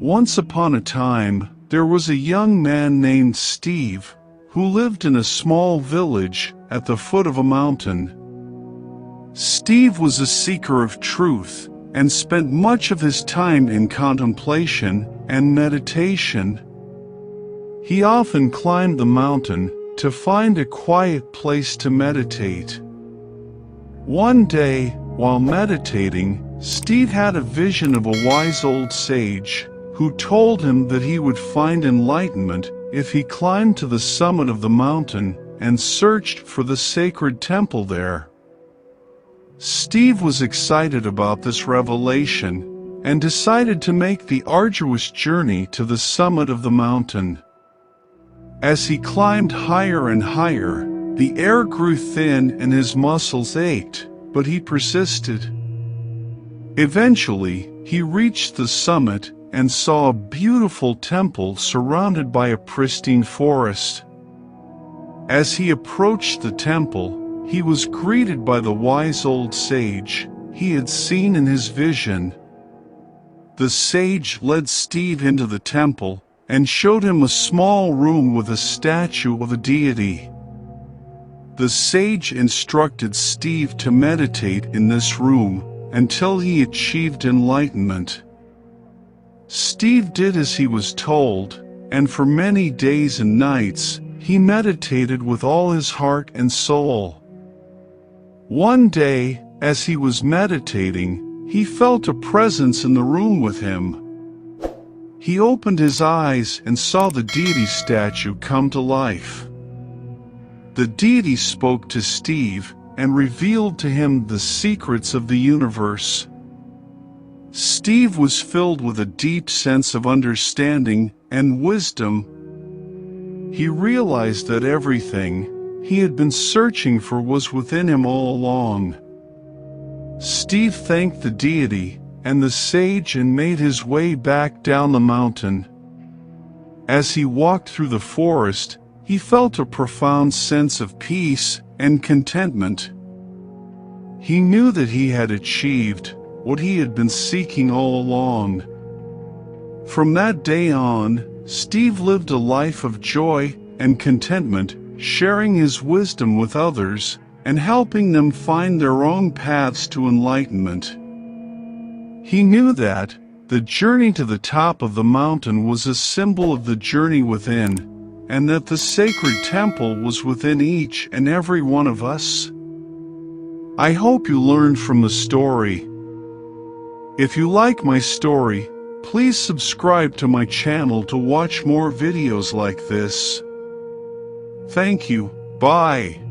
Once upon a time, there was a young man named Steve, who lived in a small village at the foot of a mountain. Steve was a seeker of truth and spent much of his time in contemplation and meditation. He often climbed the mountain to find a quiet place to meditate. One day, while meditating, Steve had a vision of a wise old sage who told him that he would find enlightenment if he climbed to the summit of the mountain and searched for the sacred temple there. Steve was excited about this revelation and decided to make the arduous journey to the summit of the mountain. As he climbed higher and higher, the air grew thin and his muscles ached, but he persisted. Eventually, he reached the summit and saw a beautiful temple surrounded by a pristine forest. As he approached the temple, he was greeted by the wise old sage he had seen in his vision. The sage led Steve into the temple and showed him a small room with a statue of a deity. The sage instructed Steve to meditate in this room until he achieved enlightenment. Steve did as he was told, and for many days and nights, he meditated with all his heart and soul. One day, as he was meditating, he felt a presence in the room with him. He opened his eyes and saw the deity statue come to life. The deity spoke to Steve and revealed to him the secrets of the universe. Steve was filled with a deep sense of understanding and wisdom. He realized that everything he had been searching for was within him all along. Steve thanked the deity and the sage and made his way back down the mountain. As he walked through the forest, he felt a profound sense of peace and contentment. He knew that he had achieved what he had been seeking all along. From that day on, Steve lived a life of joy and contentment, sharing his wisdom with others and helping them find their own paths to enlightenment. He knew that the journey to the top of the mountain was a symbol of the journey within, and that the sacred temple was within each and every one of us. I hope you learned from the story. If you like my story, please subscribe to my channel to watch more videos like this. Thank you. Bye.